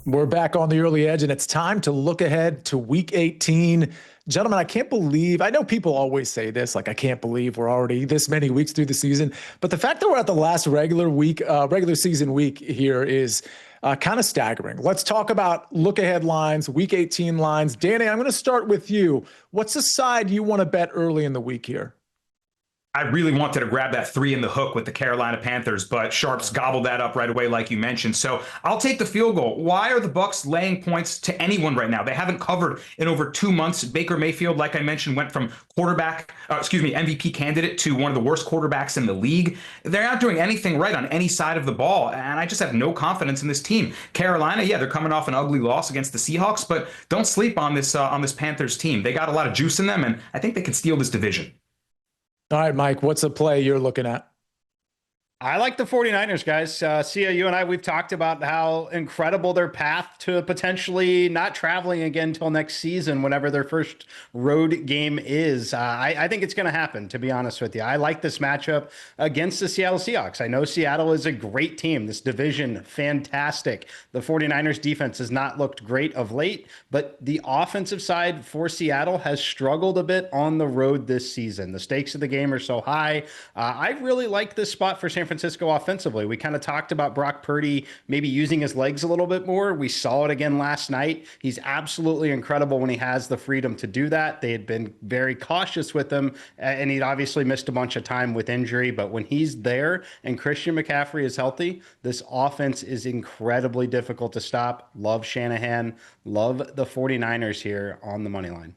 We're back on the early edge, and it's time to look ahead to week 18. Gentlemen, I can't believe, I know people always say this, like, I can't believe we're already this many weeks through the season. But the fact that we're at the last regular season week here is kind of staggering. Let's talk about look ahead lines, week 18 lines. Danny, I'm going to start with you. What's the side you want to bet early in the week here? I really wanted to grab that 3 in the hook with the Carolina Panthers, but Sharps gobbled that up right away, like you mentioned. So I'll take the field goal. Why are the Bucs laying points to anyone right now? They haven't covered in over 2 months. Baker Mayfield, like I mentioned, went from MVP candidate to one of the worst quarterbacks in the league. They're not doing anything right on any side of the ball, and I just have no confidence in this team. Carolina, yeah, they're coming off an ugly loss against the Seahawks, but don't sleep on this Panthers team. They got a lot of juice in them, and I think they could steal this division. All right, Mike, what's a play you're looking at? I like the 49ers, guys. Sia, you and I, we've talked about how incredible their path to potentially not traveling again until next season, whenever their first road game is. I think it's going to happen, to be honest with you. I like this matchup against the Seattle Seahawks. I know Seattle is a great team. This division, fantastic. The 49ers defense has not looked great of late, but the offensive side for Seattle has struggled a bit on the road this season. The stakes of the game are so high. I really like this spot for San Francisco offensively. We kind of talked about Brock Purdy maybe using his legs a little bit more. We saw it again last night. He's absolutely incredible when he has the freedom to do that. They had been very cautious with him, and he'd obviously missed a bunch of time with injury, but when he's there and Christian McCaffrey is healthy, this offense is incredibly difficult to stop. Love Shanahan. Love the 49ers here on the money line.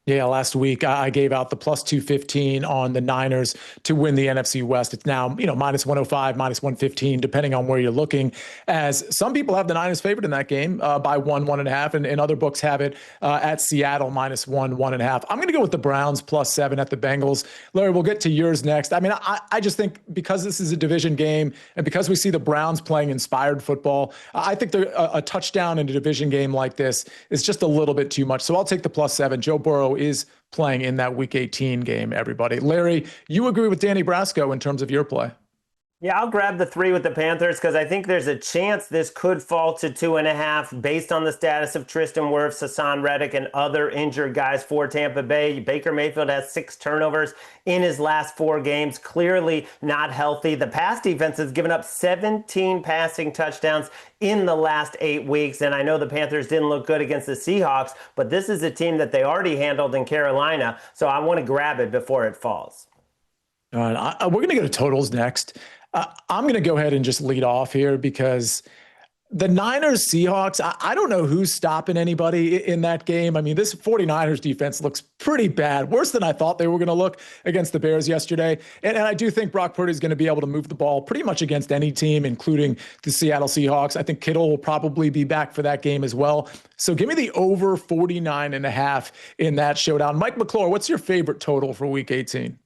Yeah, last week I gave out the plus 215 on the Niners to win the NFC West. It's now, minus 105, minus 115, depending on where you're looking, as some people have the Niners favored in that game by 1.5, and other books have it at Seattle minus 1.5. I'm going to go with the Browns plus 7 at the Bengals. Larry, we'll get to yours next. I mean, I just think because this is a division game and because we see the Browns playing inspired football, I think a touchdown in a division game like this is just a little bit too much. So I'll take the plus 7. Joe Burrow is playing in that week 18 game, everybody. Larry, you agree with Danny Brasco in terms of your play? Yeah, I'll grab the 3 with the Panthers because I think there's a chance this could fall to 2.5 based on the status of Tristan Wirfs, Hassan Reddick, and other injured guys for Tampa Bay. Baker Mayfield has 6 turnovers in his last 4 games, clearly not healthy. The pass defense has given up 17 passing touchdowns in the last 8 weeks, and I know the Panthers didn't look good against the Seahawks, but this is a team that they already handled in Carolina, so I want to grab it before it falls. All right, we're going to go to totals next. I'm going to go ahead and just lead off here because the Niners Seahawks, I don't know who's stopping anybody in that game. I mean, this 49ers defense looks pretty bad, worse than I thought they were going to look against the Bears yesterday. And I do think Brock Purdy is going to be able to move the ball pretty much against any team, including the Seattle Seahawks. I think Kittle will probably be back for that game as well. So give me the over 49.5 in that showdown. Mike McClure, what's your favorite total for week 18?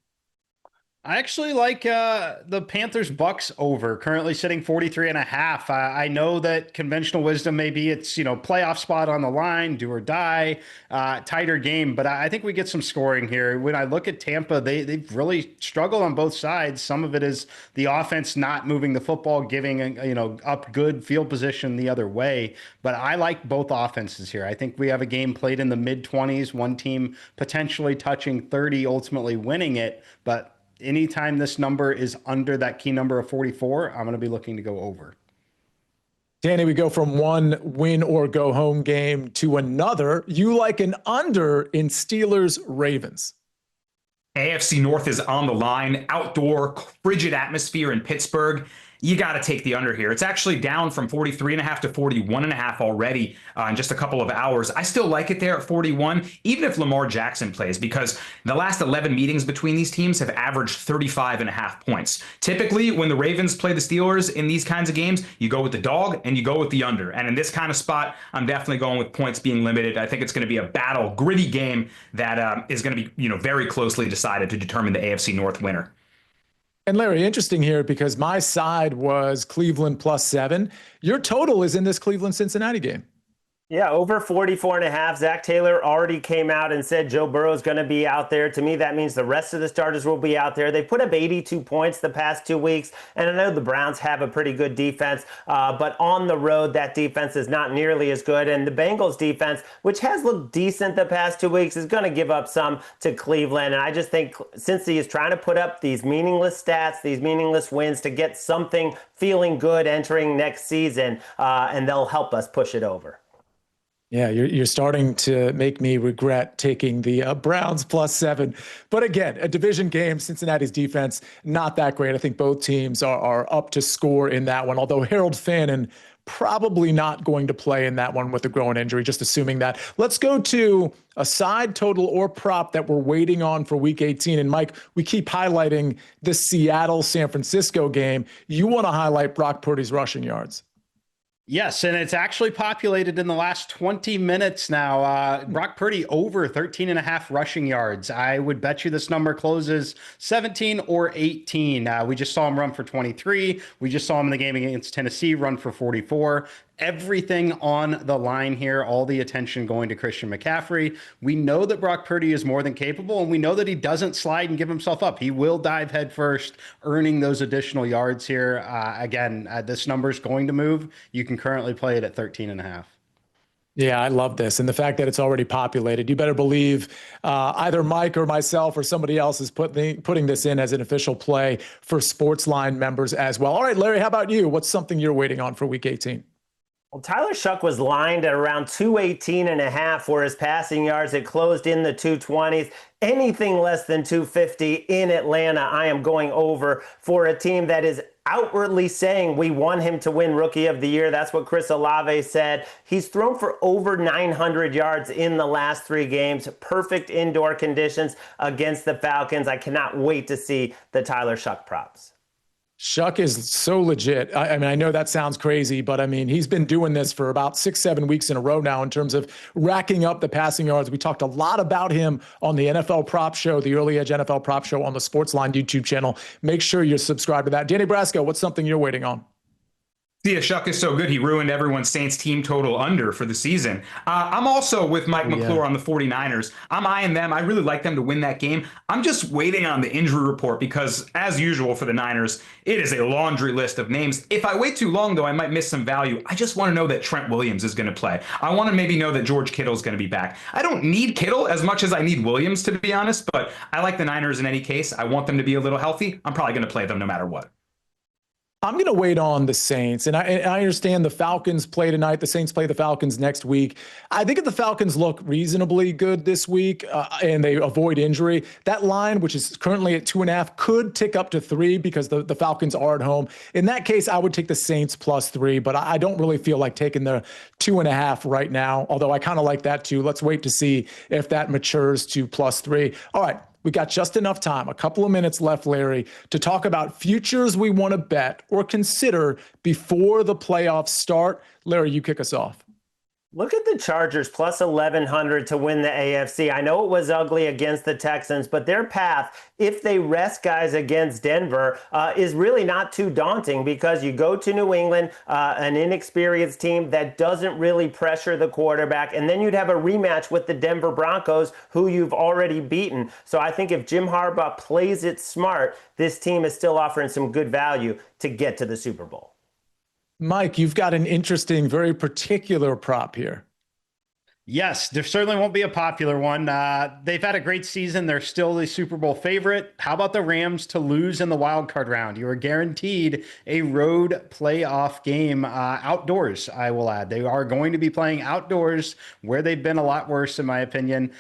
I actually like the Panthers Bucks over, currently sitting 43.5. I know that conventional wisdom maybe it's, playoff spot on the line, do or die, tighter game, but I think we get some scoring here. When I look at Tampa, they've really struggled on both sides. Some of it is the offense not moving the football, giving, up good field position the other way. But I like both offenses here. I think we have a game played in the mid-20s, one team potentially touching 30, ultimately winning it. But anytime this number is under that key number of 44, I'm going to be looking to go over. Danny, we go from one win or go home game to another. You like an under in Steelers Ravens. AFC North is on the line. Outdoor, frigid atmosphere in Pittsburgh. You got to take the under here. It's actually down from 43.5 to 41.5 already in just a couple of hours. I still like it there at 41, even if Lamar Jackson plays, because the last 11 meetings between these teams have averaged 35.5 points. Typically, when the Ravens play the Steelers in these kinds of games, you go with the dog and you go with the under. And in this kind of spot, I'm definitely going with points being limited. I think it's going to be a battle, gritty game that is going to be, very closely decided to determine the AFC North winner. And Larry, interesting here because my side was Cleveland plus 7. Your total is in this Cleveland-Cincinnati game. Yeah, over 44.5. Zach Taylor already came out and said Joe Burrow is going to be out there. To me, that means the rest of the starters will be out there. They put up 82 points the past 2 weeks, and I know the Browns have a pretty good defense, but on the road, that defense is not nearly as good. And the Bengals defense, which has looked decent the past 2 weeks, is going to give up some to Cleveland. And I just think Cincy is trying to put up these meaningless stats, these meaningless wins to get something feeling good entering next season, and they'll help us push it over. Yeah, you're starting to make me regret taking the Browns +7. But again, a division game, Cincinnati's defense, not that great. I think both teams are up to score in that one, although Harold Fannin probably not going to play in that one with a groin injury, just assuming that. Let's go to a side total or prop that we're waiting on for Week 18. And Mike, we keep highlighting the Seattle-San Francisco game. You want to highlight Brock Purdy's rushing yards. Yes, and it's actually populated in the last 20 minutes now. Brock Purdy over 13.5 rushing yards. I would bet you this number closes 17 or 18. We just saw him run for 23. We just saw him in the game against Tennessee run for 44. Everything on the line here, all the attention going to Christian McCaffrey. We know that Brock Purdy is more than capable, and we know that he doesn't slide and give himself up. He will dive head first, earning those additional yards here. Again, this number is going to move. You can currently play it at 13.5. Yeah, I love this. And the fact that it's already populated, you better believe either Mike or myself or somebody else is putting this in as an official play for SportsLine members as well. All right, Larry, how about you? What's something you're waiting on for Week 18? Well, Tyler Shuck was lined at around 218.5 for his passing yards. It closed in the 220s. Anything less than 250 in Atlanta, I am going over for a team that is outwardly saying we want him to win Rookie of the Year. That's what Chris Olave said. He's thrown for over 900 yards in the last 3 games. Perfect indoor conditions against the Falcons. I cannot wait to see the Tyler Shuck props. Shuck is so legit. I mean, I know that sounds crazy, but I mean, he's been doing this for about 6-7 weeks in a row now in terms of racking up the passing yards. We talked a lot about him on the NFL Prop Show, the Early Edge NFL Prop Show on the SportsLine YouTube channel. Make sure you're subscribed to that. Danny Brasco, what's something you're waiting on? Yeah, Shuck is so good. He ruined everyone's Saints team total under for the season. I'm also with Mike McClure on the 49ers. I'm eyeing them. I really like them to win that game. I'm just waiting on the injury report because, as usual for the Niners, it is a laundry list of names. If I wait too long, though, I might miss some value. I just want to know that Trent Williams is going to play. I want to maybe know that George Kittle is going to be back. I don't need Kittle as much as I need Williams, to be honest, but I like the Niners in any case. I want them to be a little healthy. I'm probably going to play them no matter what. I'm going to wait on the Saints, and I understand the Falcons play tonight. The Saints play the Falcons next week. I think if the Falcons look reasonably good this week and they avoid injury, that line, which is currently at 2.5, could tick up to 3 because the Falcons are at home. In that case, I would take the Saints +3, but I don't really feel like taking the 2.5 right now, although I kind of like that too. Let's wait to see if that matures to +3. All right. We got just enough time, a couple of minutes left, Larry, to talk about futures we want to bet or consider before the playoffs start. Larry, you kick us off. Look at the Chargers plus 1,100 to win the AFC. I know it was ugly against the Texans, but their path, if they rest guys against Denver, is really not too daunting because you go to New England, an inexperienced team that doesn't really pressure the quarterback, and then you'd have a rematch with the Denver Broncos, who you've already beaten. So I think if Jim Harbaugh plays it smart, this team is still offering some good value to get to the Super Bowl. Mike, you've got an interesting, very particular prop here. Yes, there certainly won't be a popular one. They've had a great season. They're still the Super Bowl favorite. How about the Rams to lose in the wild card round? You are guaranteed a road playoff game outdoors, I will add. They are going to be playing outdoors where they've been a lot worse, in my opinion,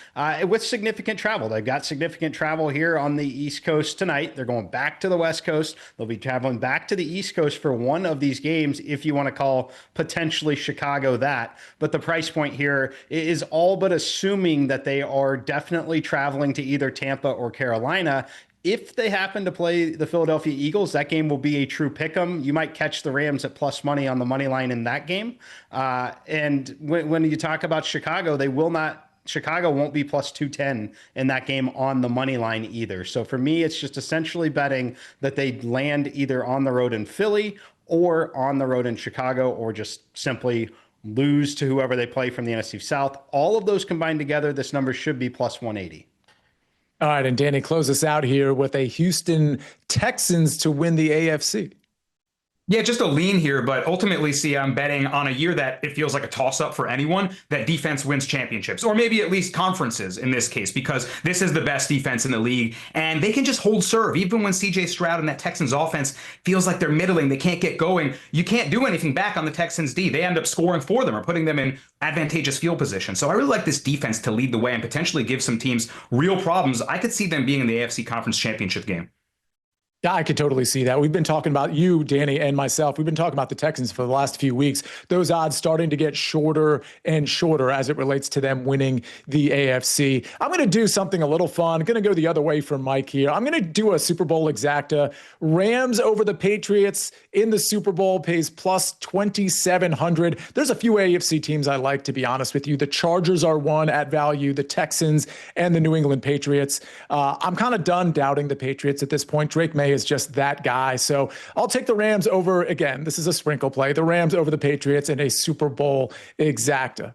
with significant travel. They've got significant travel here on the East Coast tonight. They're going back to the West Coast. They'll be traveling back to the East Coast for one of these games, if you want to call potentially Chicago that. But the price point here is all but assuming that they are definitely traveling to either Tampa or Carolina. If they happen to play the Philadelphia Eagles, that game will be a true pick 'em. You might catch the Rams at plus money on the money line in that game. And when you talk about Chicago, Chicago won't be plus 210 in that game on the money line either. So for me, it's just essentially betting that they land either on the road in Philly or on the road in Chicago, or just simply lose to whoever they play from the NFC South. All of those combined together, this number should be plus 180. All right, and Danny, close us out here with a Houston Texans to win the AFC. Yeah, just a lean here, but ultimately, see, I'm betting on a year that it feels like a toss-up for anyone, that defense wins championships, or maybe at least conferences in this case, because this is the best defense in the league, and they can just hold serve. Even when C.J. Stroud and that Texans offense feels like they're middling, they can't get going, you can't do anything back on the Texans D. They end up scoring for them or putting them in advantageous field position. So I really like this defense to lead the way and potentially give some teams real problems. I could see them being in the AFC Conference Championship game. Yeah, I could totally see that. We've been talking about you, Danny, and myself. We've been talking about the Texans for the last few weeks. Those odds starting to get shorter and shorter as it relates to them winning the AFC. I'm going to do something a little fun. I'm going to go the other way from Mike here. I'm going to do a Super Bowl exacta. Rams over the Patriots in the Super Bowl pays plus 2,700. There's a few AFC teams I like, to be honest with you. The Chargers are one at value, the Texans and the New England Patriots. I'm kind of done doubting the Patriots at this point. Drake May is just that guy. So I'll take the Rams over, again, this is a sprinkle play, the Rams over the Patriots in a Super Bowl exacta.